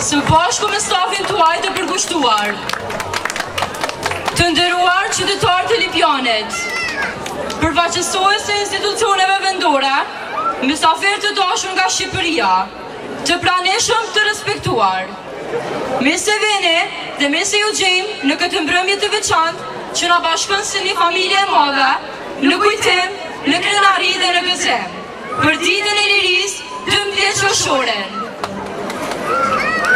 Së bashku me stafin tuaj të përkushtuar, të nderuar qytetarë të Lipjanit, përfaqësues të institucioneve vendore, mysafirë të dashur nga Shqipëria, të pranishëm të respektuar. Mirë se vini dhe mirë se ju gjejmë në këtë mbrëmje të veçantë që na bashkon si një familje e madhe, në kujtim, në krenari dhe në gëzim, për ditën e lirisë 12 qershorin.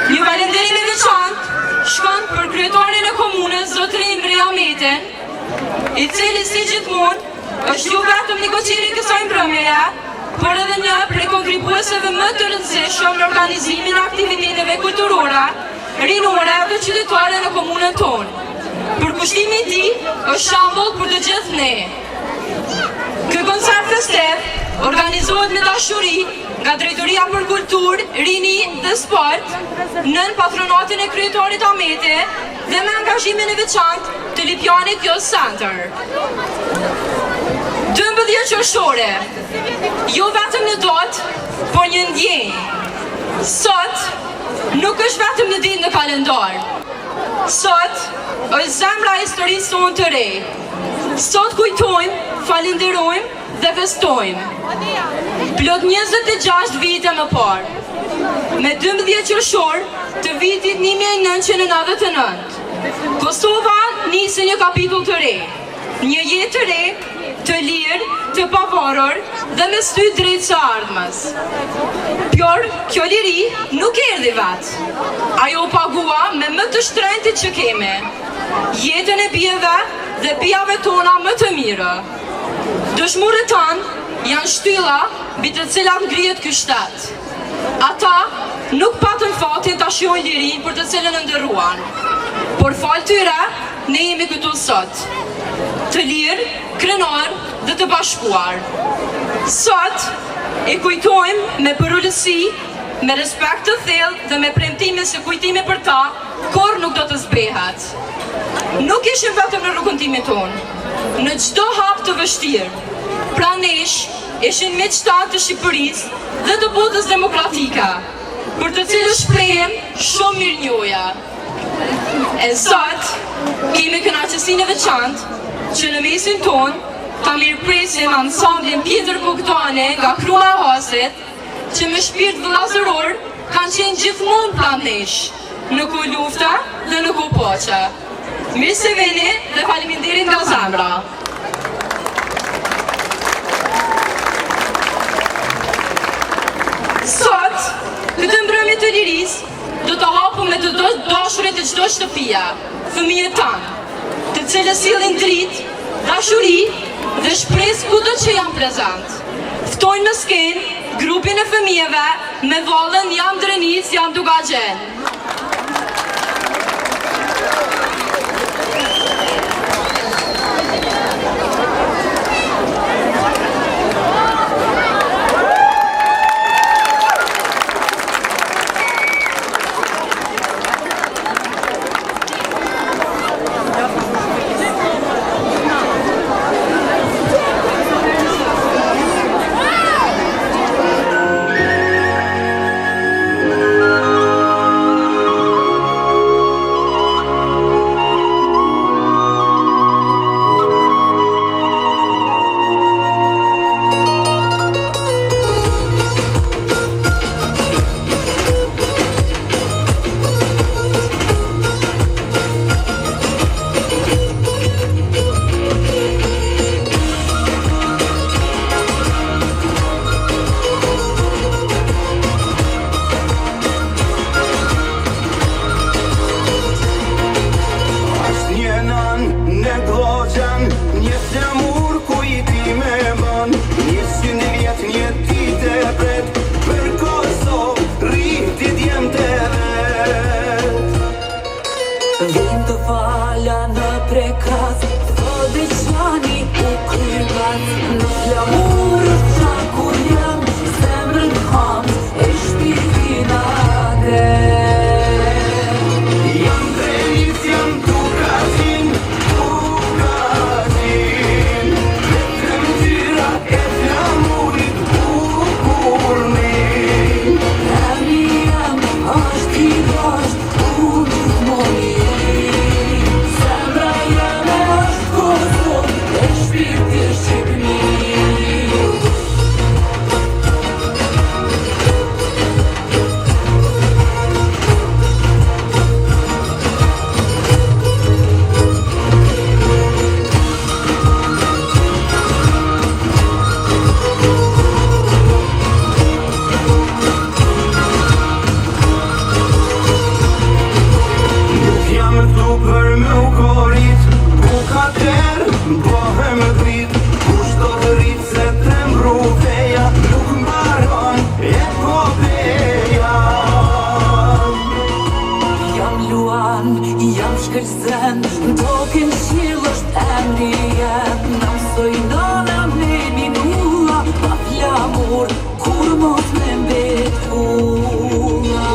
Një falenderim e veçantë shkon për kryetarin e komunës, zotërin Imre Ahmetin, i cili si gjithmonë është jo vetëm negocieri kësaj mbrëmjeje, por edhe një prej kontribueseve më të rëndësishëm në organizimin e aktiviteteve kulturore, rinore dhe qytetare në komunën tonë. Përkushtimi i tij është shembull për të gjithë ne. Ky koncert festiv organizohet me dashuri nga Drejtoria për Kulturë, Rini dhe Sport, nën patronatin e kryetarit Ahmeti dhe me angazhimin e veçantë të Lipjanit Youth Center. 12 qershore, jo vetëm një datë, por një ndjenjë. Sot nuk është vetëm një ditë në kalendar. Sot është zemra e historisë tonë të re. Sot kujtojmë, falenderojmë dhe festojmë. Plot 26 vite më parë, me 12 qershor të vitit 1999, Kosova nisi një kapitull të re, një jetë të re, të lirë, të pavarur dhe me sy drejt së ardhmës. Por kjo liri nuk erdhi vetë. Ajo pagua me më të shtrenjtit që kemi, jetën e bijeve dhe bijave tona më të mirë. Dëshmorët tanë janë shtylla mbi të cilat ngrihet ky shtet. Ata nuk patën fatin ta shijojnë lirinë për të cilën e nderuan. Por fal tyre, ne jemi këtu sot, të lirë, krenar dhe të bashkuar. Sot e kujtojmë me përullësi, me respekt të thellë dhe me premtime se kujtimi për ta kur nuk do të zbehet. Nuk ishim vetëm në rrugëtimin tonë, në çdo hap të vështirë. Pra nesh ishin miqtar të Shqipërisë dhe të botës demokratike, për të cilës shprehem shumë mirënjohje. E sot kemi kënaqësinë e veçantë që në mesin tonë ta mirëpresim ansamblin Pjetër Bogdani nga Kruna e Hasit, që me shpirt vëllazëror kanë qenë gjithmonë pranë nesh, në kohë lufte dhe në kohë paqe. Mirë se vini dhe faleminderit nga zemra. Sot, këtë mbrëmje të lirisë, do të hapëm me të dashurit të çdo shtëpia, fëmijët tanë, të cilës sillin dritë, dashuri dhe shpresë kudo që janë prezent. Ftojnë në skenë grupin e fëmijëve me vallën Jam Drenis, Jam Dugaxhen. rrit, kushto të rrit se të mruveja, nuk mbaron epopeja. Jam luan, jam shkërsen, token qiell është emri jem, na mësoj nana me minua, pa flamur, kur mos me mbetua.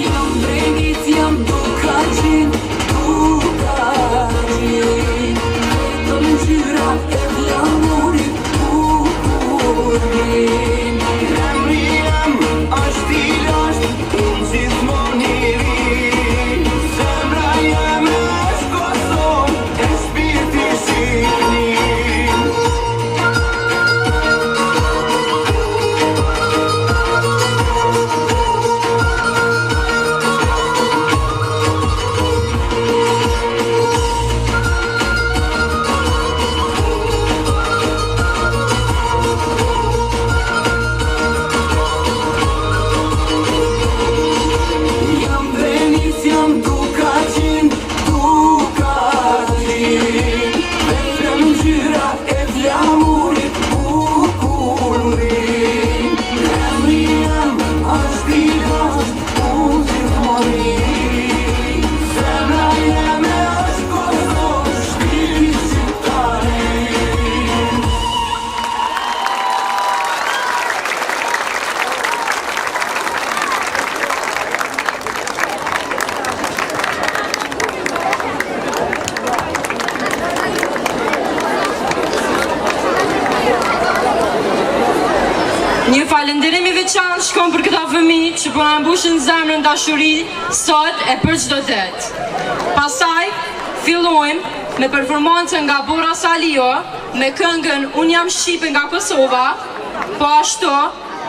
Jam brenit, jam dukaqin, vetëm ngjyra e flamurit bukurin. Emri jem është i lasht, unë gjithmonë i ri, zemra jeme është Kosovë, e shpirti shqipnin. Jam venit, jam dukaqin, vetëm ngjyra e flamurit bukurin. Emri jem është i lasht, unë gjithmonë i ri, zemra jeme është Kosovë, shpirti shqiptarin. Një falënderim i veçantë shkon për këta fëmijë që po na mbushin zemrën dashuri sot e për çdo ditë. Pastaj fillojmë me performancën nga Bora Salio me këngën Unë jam Shqipe nga Kosova, po ashtu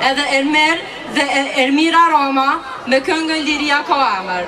edhe Ermer dhe Ermira Roma me këngën Liria ka emër.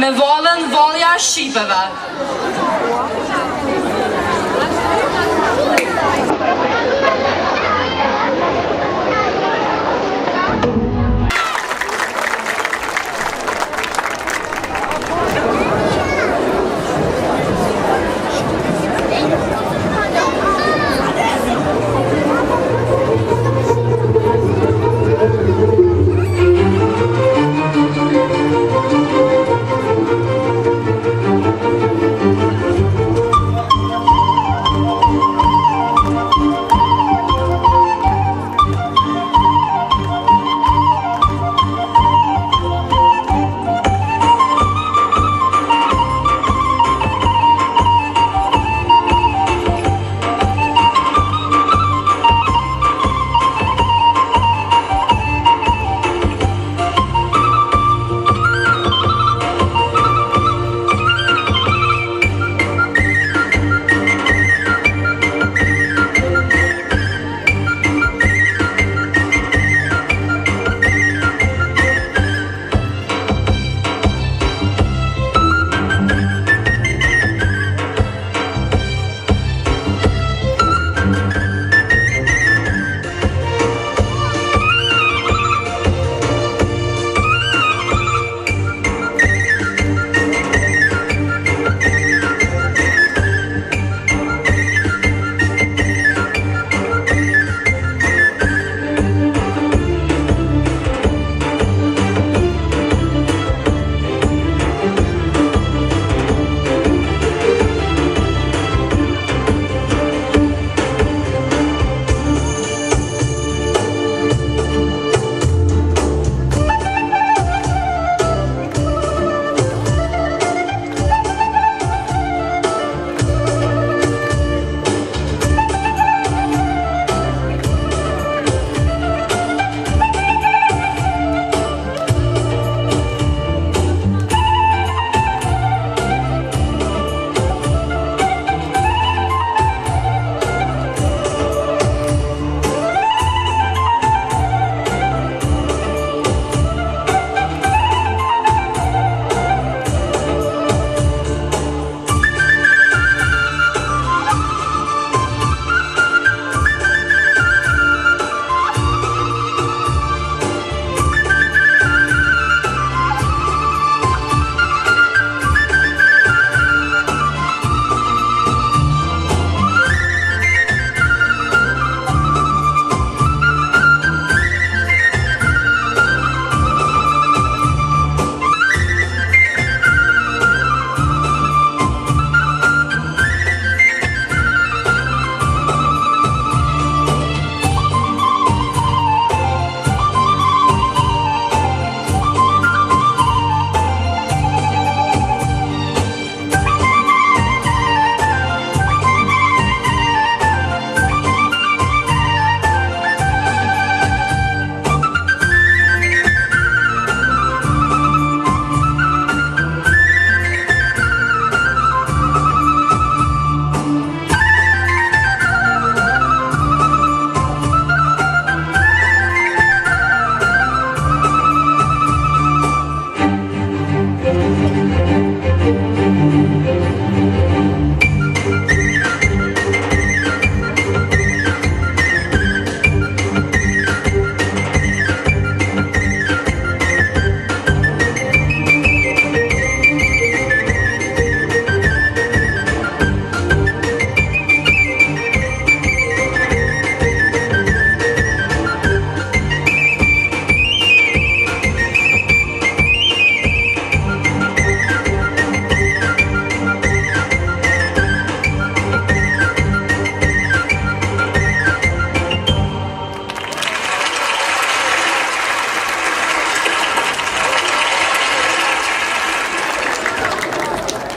me vallën Vallja e Shqipeve.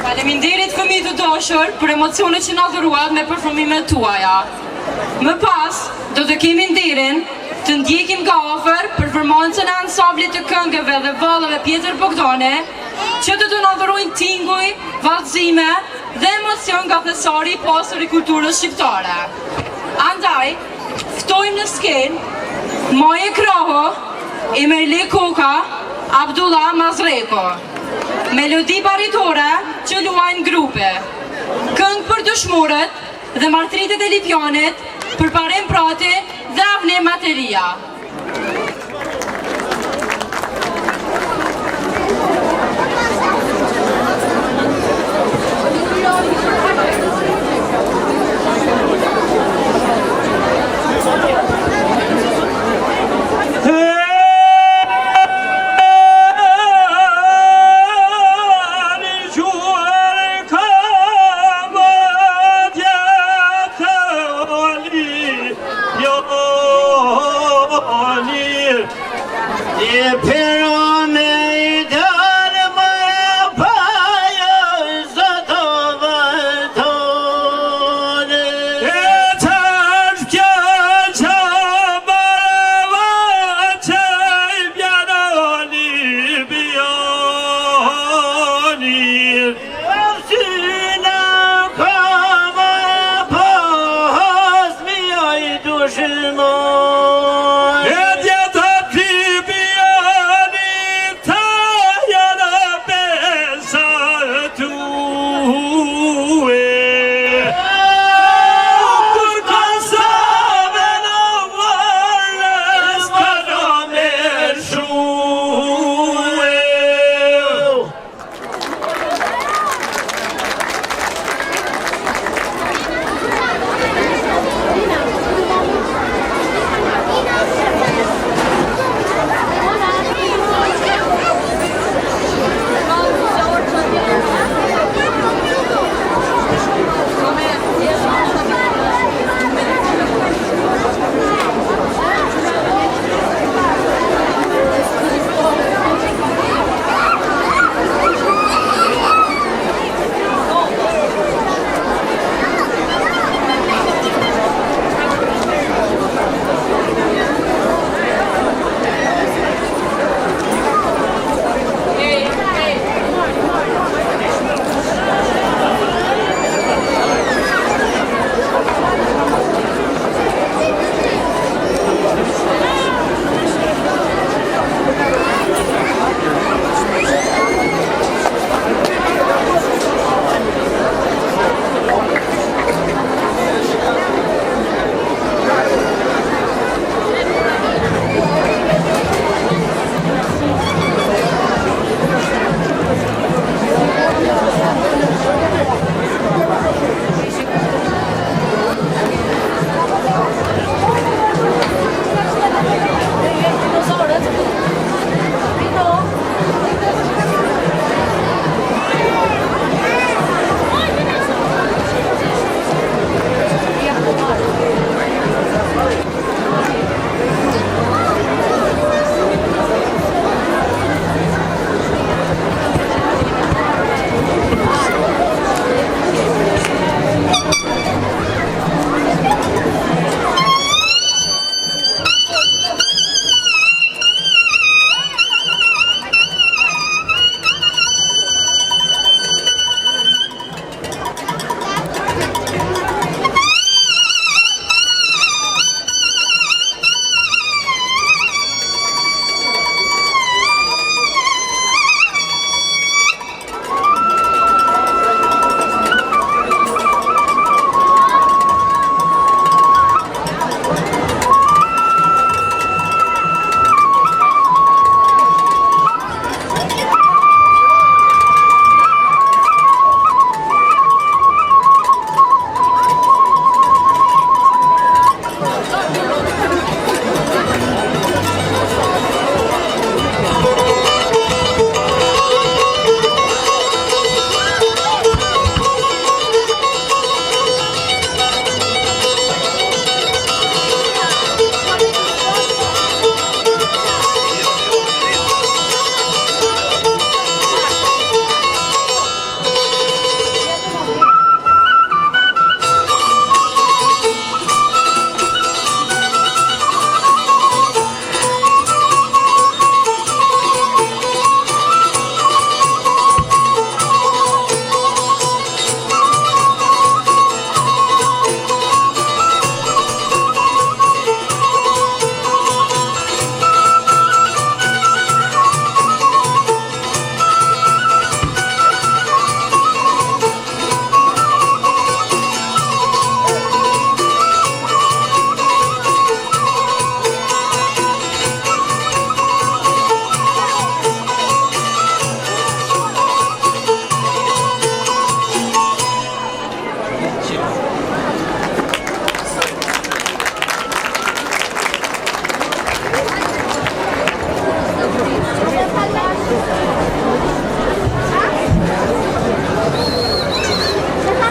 Faleminderit fëmijë të dashur për emocionet që na dhuruat me performimet tuaja. Më pas, do të kemi nderin të ndjekim nga afër performancën e ansamblit të këngëve dhe vallëve Pjetër Bogdane, që do të na dhurojnë tinguj, vallëzime dhe emocion nga thesari i pasur i kulturës shqiptare. Andaj, ftojmë në skenë Maje Kraho, Emerli Koka, Abdullah Mazreko. melodi baritore që luajnë grupe, këngë për dëshmorët dhe martritet e Lipjanit, për Parem Prati dhe Avne Materia. Ali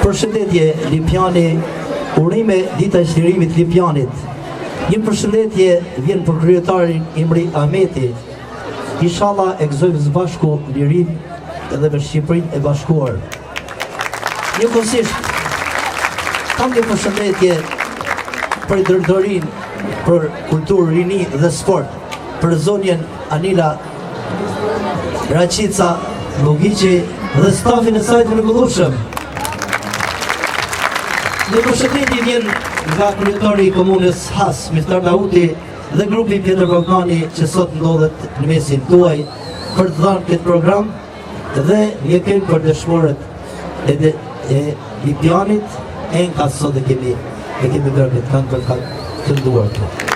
Përshëndetje Lipjani, urime dita e çlirimit Lipjanit. Një përshëndetje vjen për kryetarin Imri Ahmeti. Inshallah e gëzojmë së bashku lirinë edhe me Shqipërinë e bashkuar. Njëkohësisht kam një përshëndetje për drejtorinë për kulturë, rini dhe sport, për zonjen Anila Raqica Logiqi dhe stafin e saj të mrekullueshëm. Në përshëndetje vjen nga kryetari i komunës Has, Miftar Dauti, dhe grupi Pjetër Ballkani që sot ndodhet në mesin tuaj për të dhënë këtë program dhe një këngë për dëshmorët e Lipjanit, enka sot e kemi bërë këtë këngë për kënduar këtu.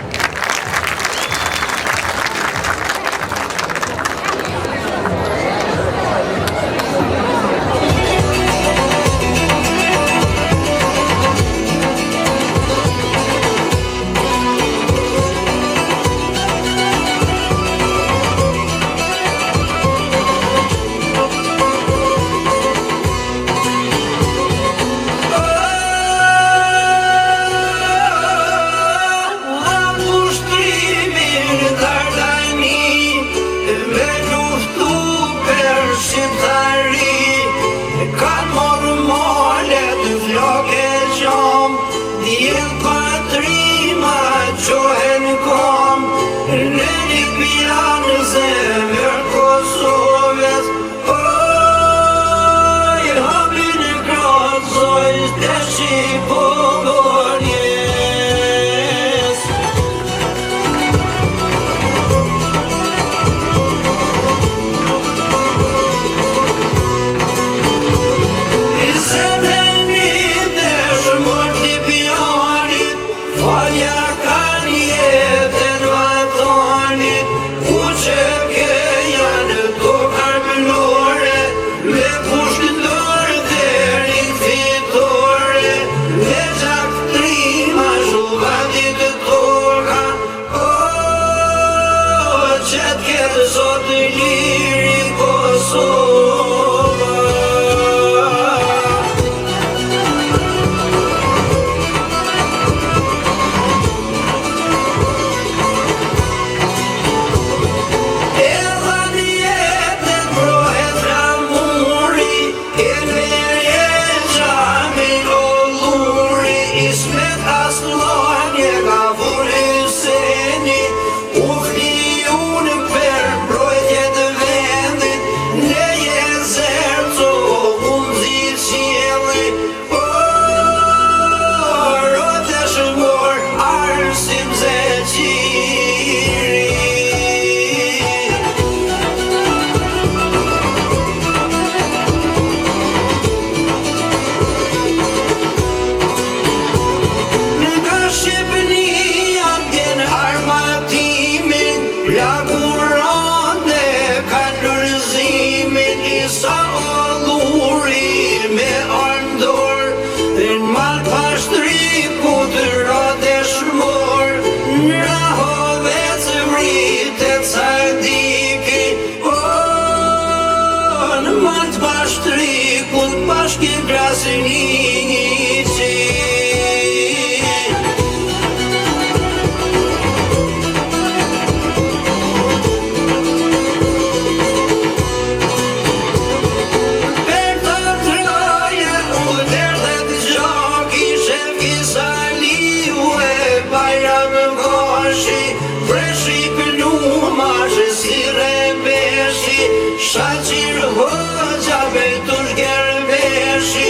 Hoxha me të shgerë veshi,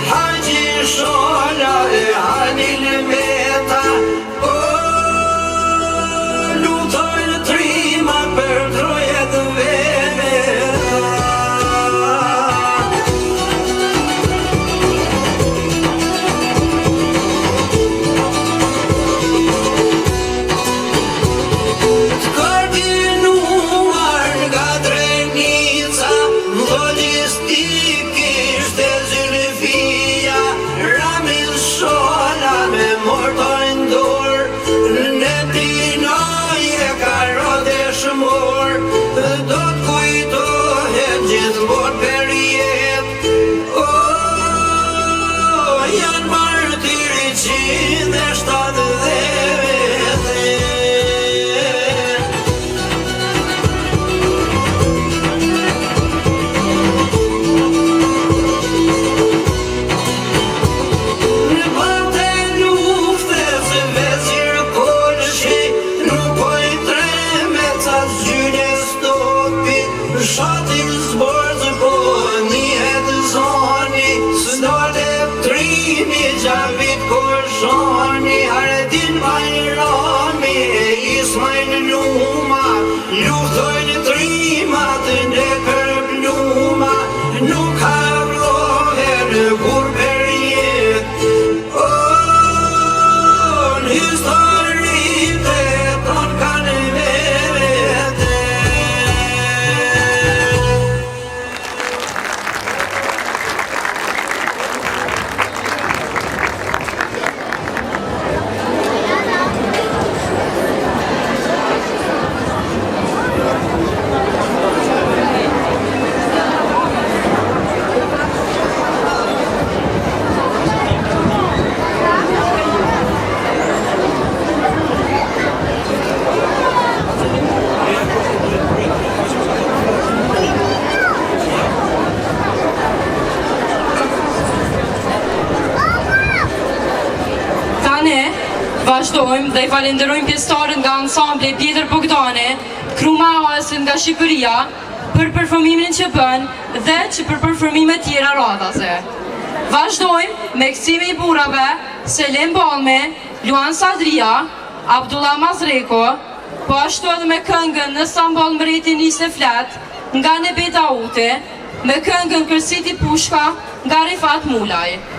haqi shola e vazhdojmë dhe I falenderojmë pjesëtarët nga ansambli Pjetër Bogdani, krumahas nga Shqipëria, për performimin që bën dhe që për performime tjera radhase. Vazhdojmë me kthime I burrave Selim Balme, Luan Sadria, Abdullah Mazreko, po ashtu edhe me këngën Në Sambol mbreti nisë flet nga Nebe Dauti, me këngën Kërsiti Pushka nga Rifat Mulaj.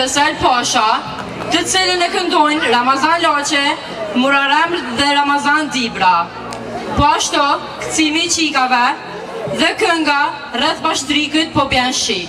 Vesel Pasha, të cilin e këndojnë Ramazan Laçe, Murarem dhe Ramazan Dibra. Po ashtu, këcimi i qikave dhe kënga rreth bashtrikut po bjen shi.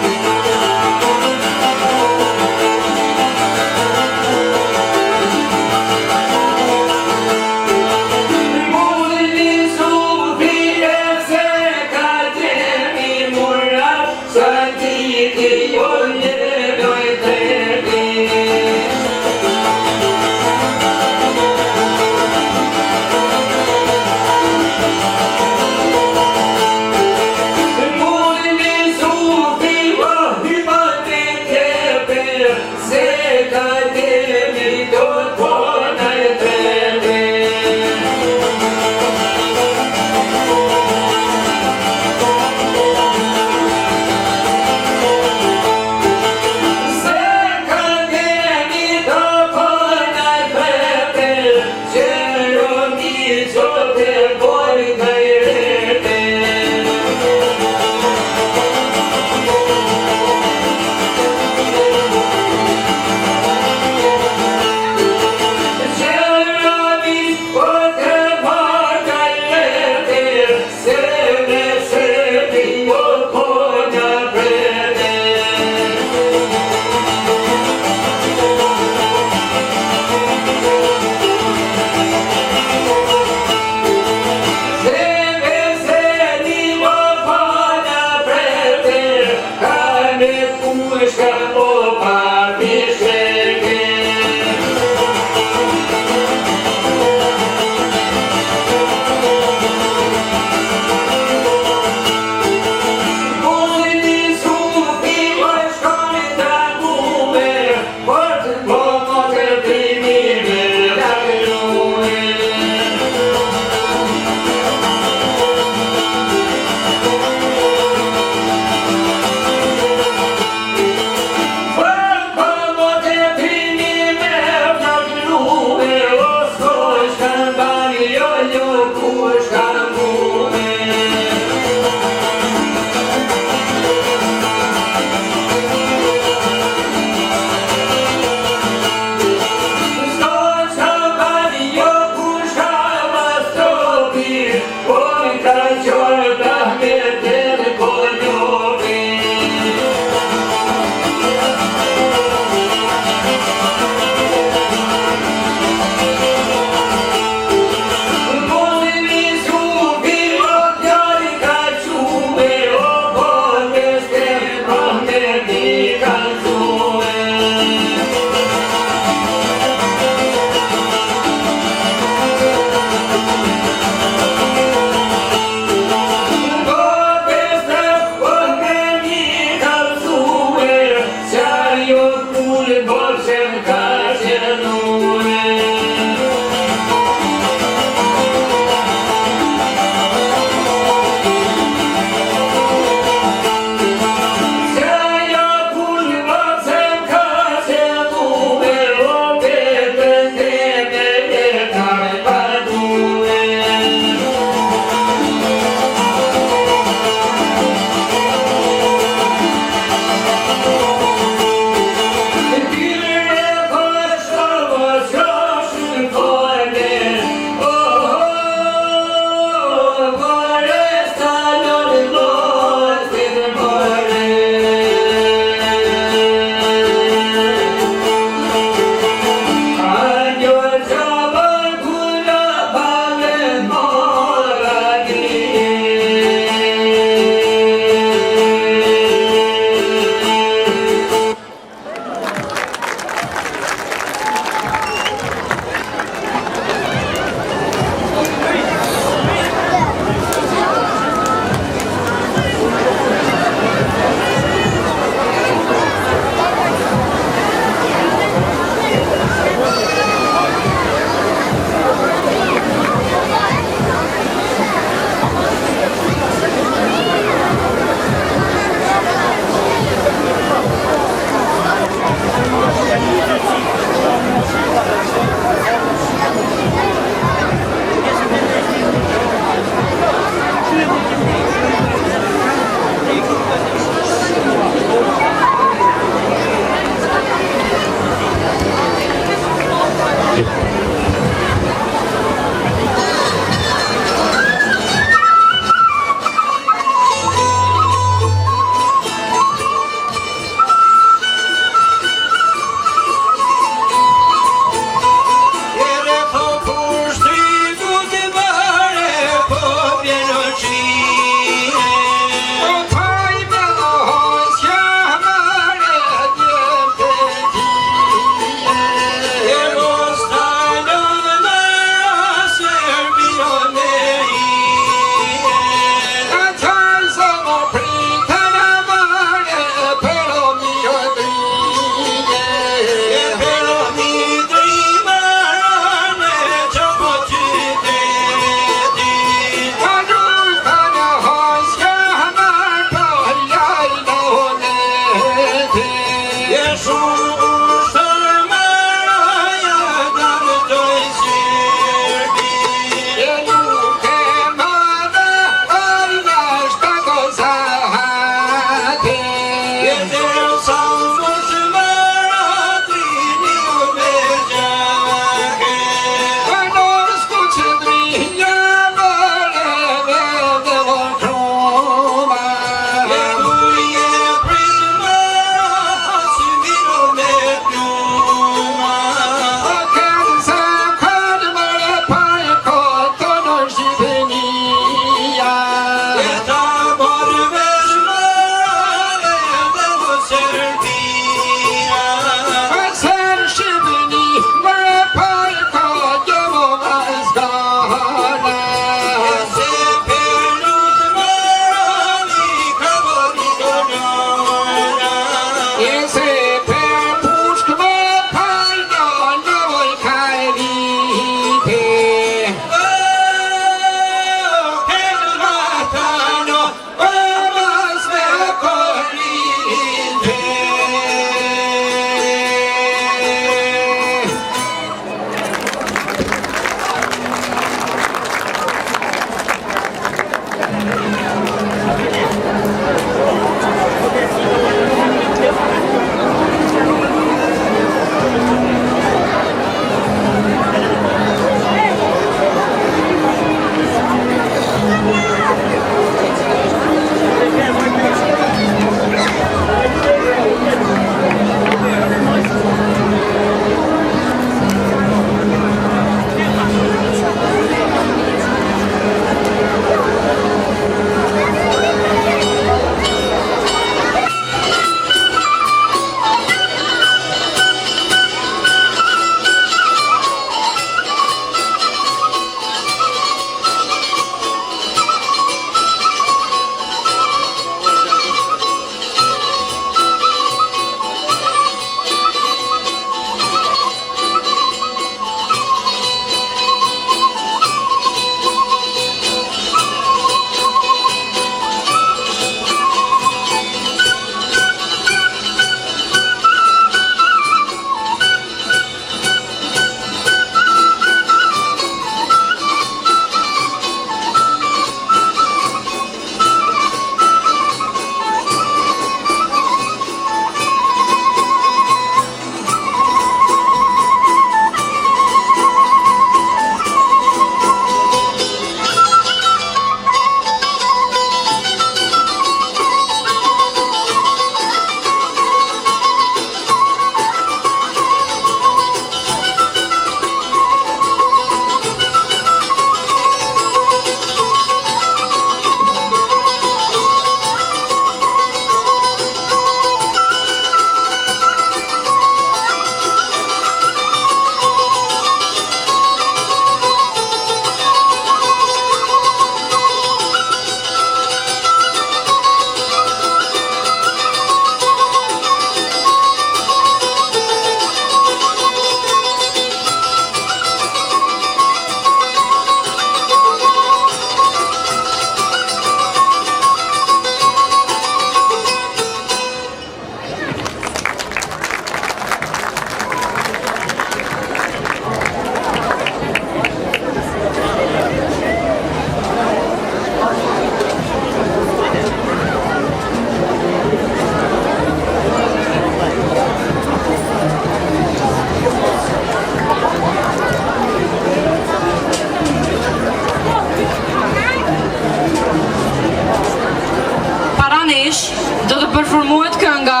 performohet kënga,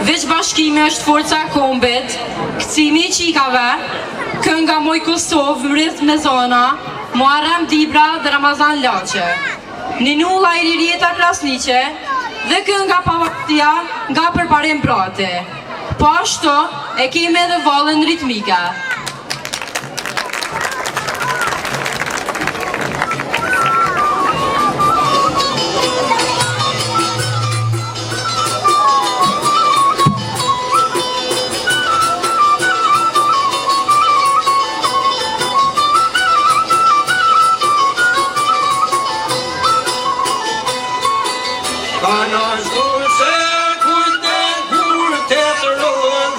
veç bashkimi është forca e kombit, kthimi i qikave, kënga Moj Kosovë, mrith me zona, Muharrem Dibra dhe Ramazan Laçe, Ninulla Ilirieta Krasniqe dhe kënga Pavarësia nga Përparim Brati. Po ashtu e kemi edhe vallën ritmike. Ka nashtu se kujte kur të të rrën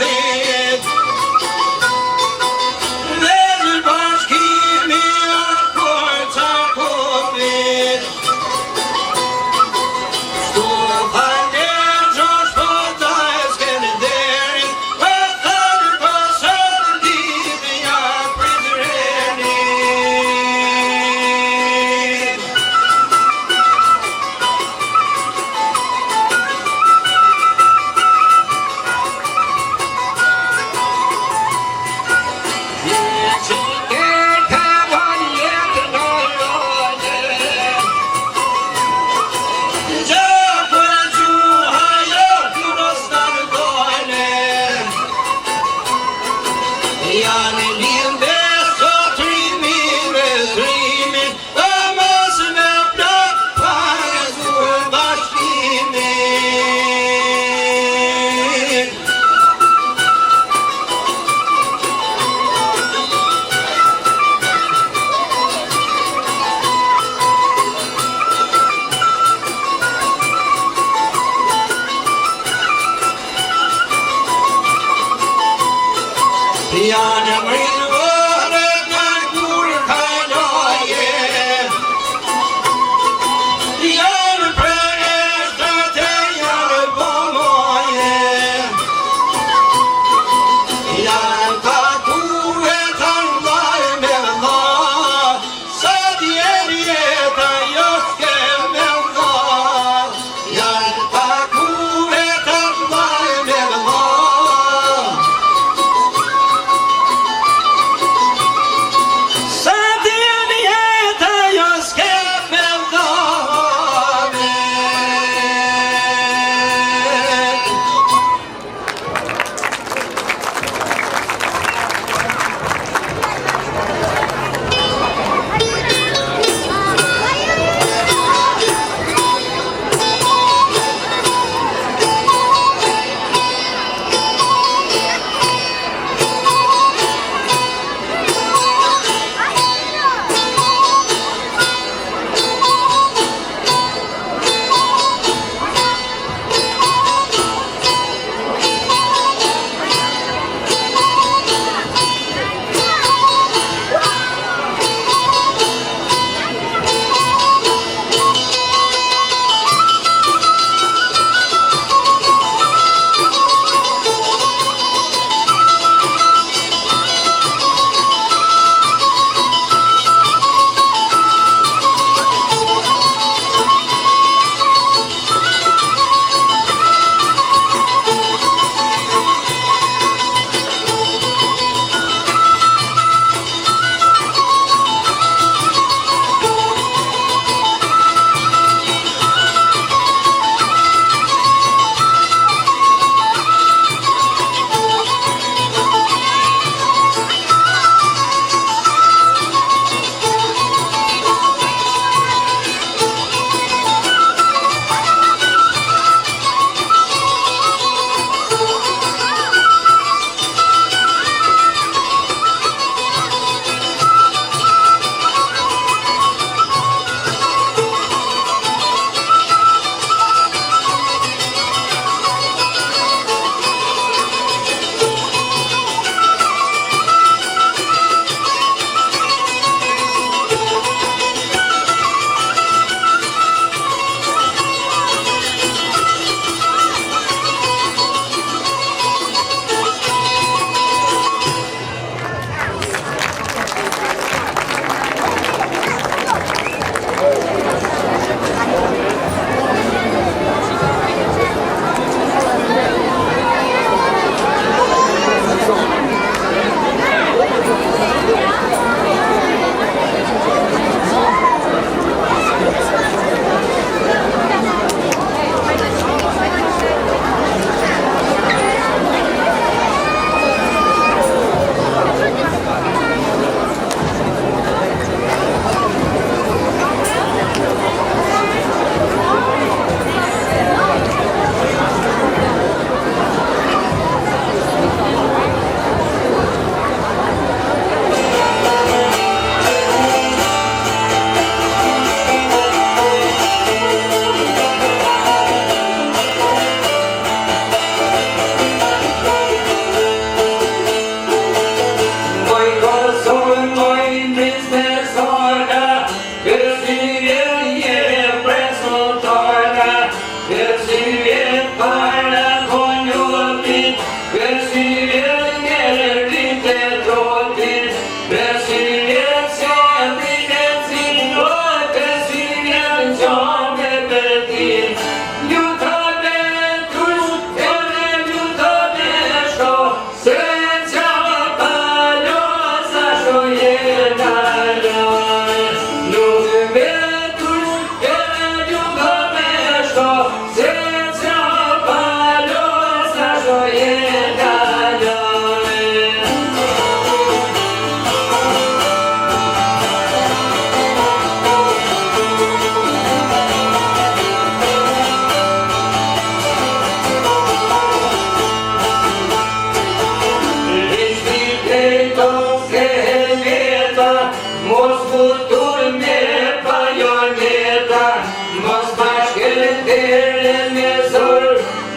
Janë mrinëvore kanë kur kaloje Janë preshtat e janë pomoje Janë takue të ndaj me dha Sa djeri jeta jo s'ke me dha Janë takue të ndaj me dha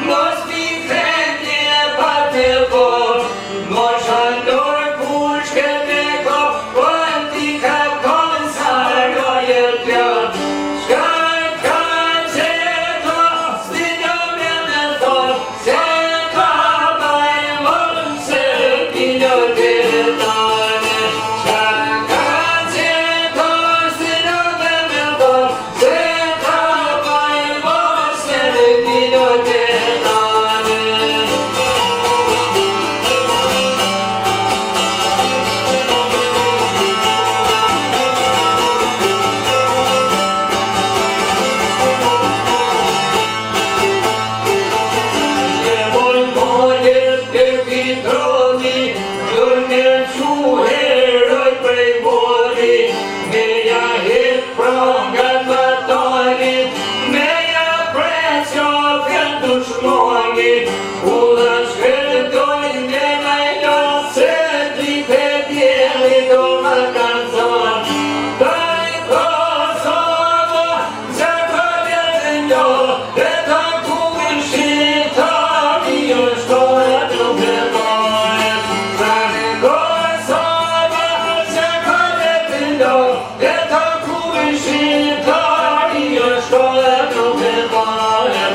Mos mi kreni e pa te vor, mos handoj troni, gjërnje quheroj prej bori, me ja hit pranga të tani, me ja precio për dushmoni, u dhe shkretoj me najdo se dripe djeli do më kanë zonë. Taj Kosova, zërka vjetë njo, dhe ta kumin shqitari, është të nuk e dojnë. Taj Kosova, zërka vjetë njo, dhe ta kumin shqitari, është të nuk e dojnë.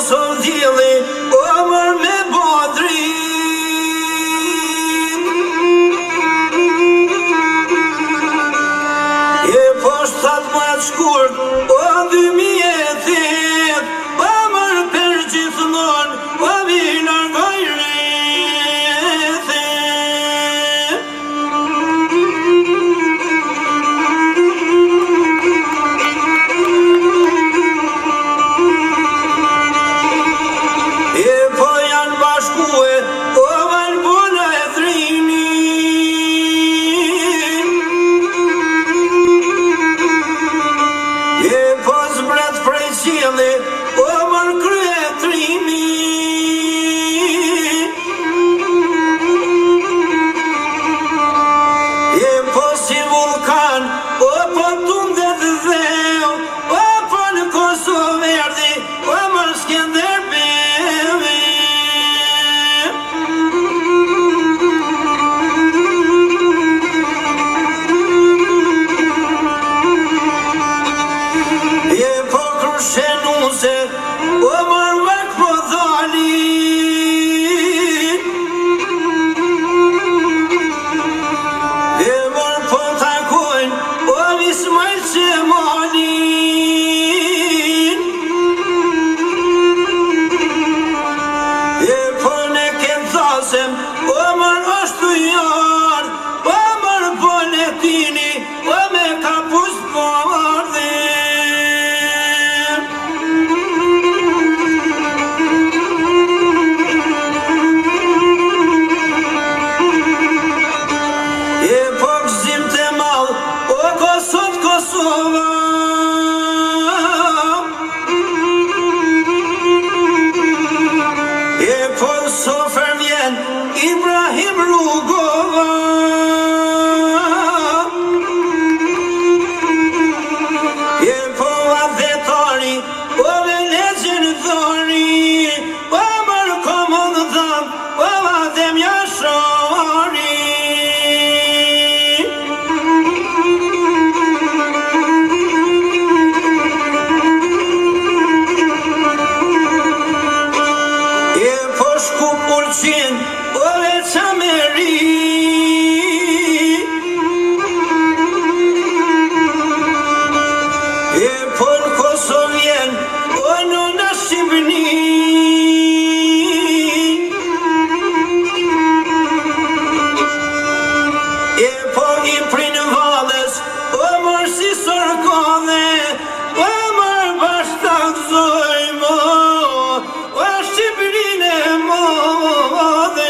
Kosovë djeli, o mër me bodri. E poshtat ma të shkurt, o 2010, o mër për gjithnon, o vinar gajrethe. E po janë bashkue, o valbona e dhrini. E po zbret prej qili, o mër kryetrini. E po si vulkan, o po tundet dheu, o po në Kosovë erdi, o mër Skenderbeu. E po krushenuse, o mër vak po dhalin. E mër po takojnë, o Ismail Qemalin. E po ne kemë thasem, o mër ashtu jarë, o mër po ne tini, o me kapus bardhe. E po gëzim të malë, o Kosova. E po sofer vjen Ibrahim Rugova. E po adhetari, o Venezin dhori, o mër komandant, o Adem Jashari. E po shkup Urqin, o Veçameri. E po në Kosovë vjen, o Nona Shqipni. E po i prinë valës, o mër si sorkone, o mër bashkëtakzojmë, o Shqipërinë e modhe.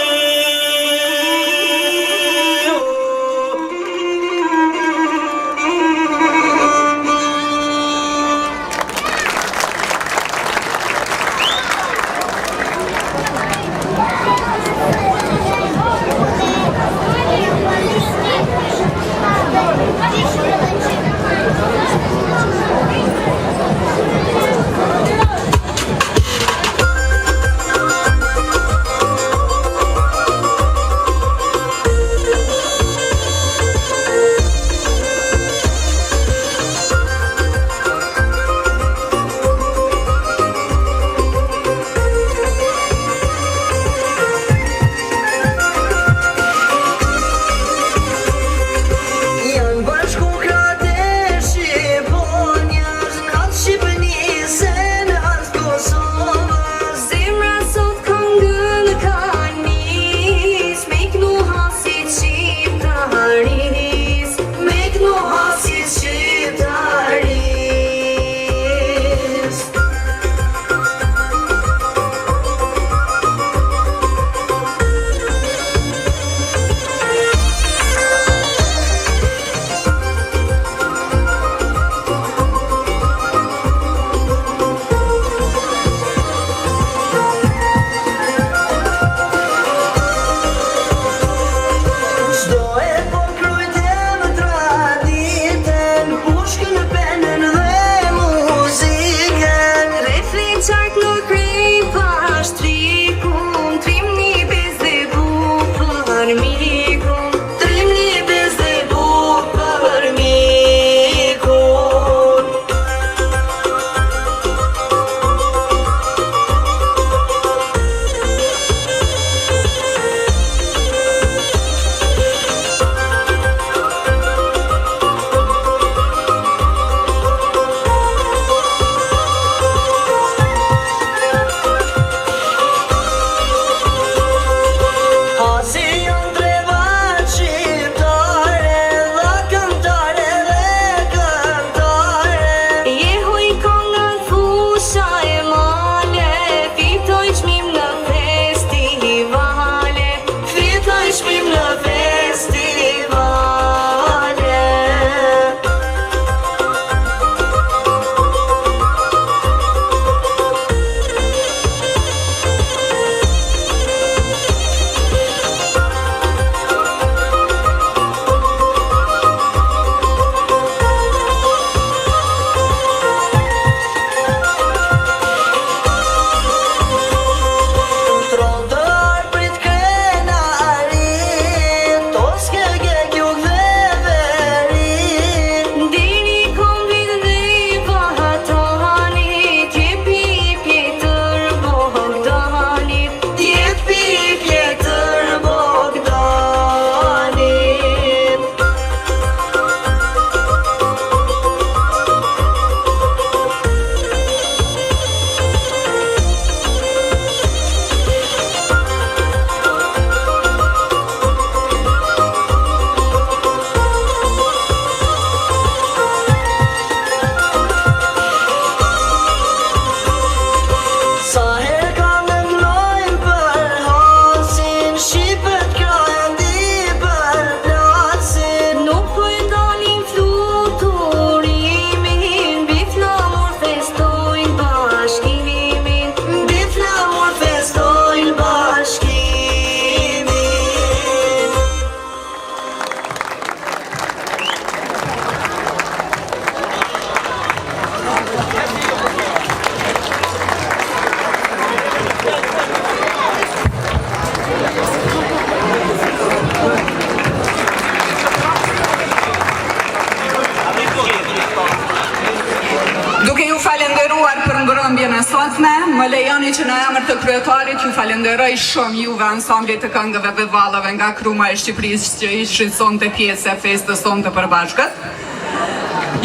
sotme, më lejoni që në emër të kryetarit ju falenderoj shumë juve ansamblit të këngëve dhe vallave nga Kruma e Shqipërisë që ishin sonte pjesë e festës tonë të përbashkët.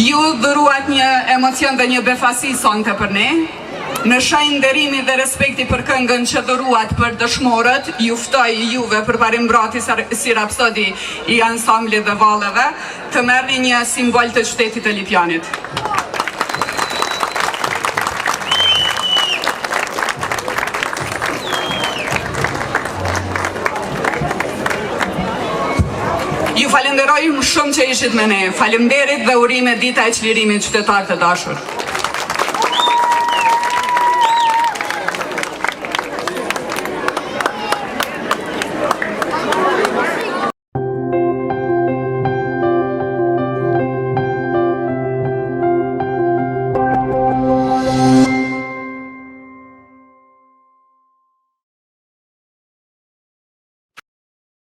Ju dhuruat një emocion dhe një befasi sonte për ne. Në shenjë nderimi dhe respekti për këngën që dhuruat për dëshmorët, ju ftoj juve për parimbrati si rapsodi i ansamblit dhe vallave të merrni një simbol të qytetit të Lipjanit. Ju falenderoj shumë që ishit me ne. Faleminderit dhe urime dita e çlirimit qytetar të dashur.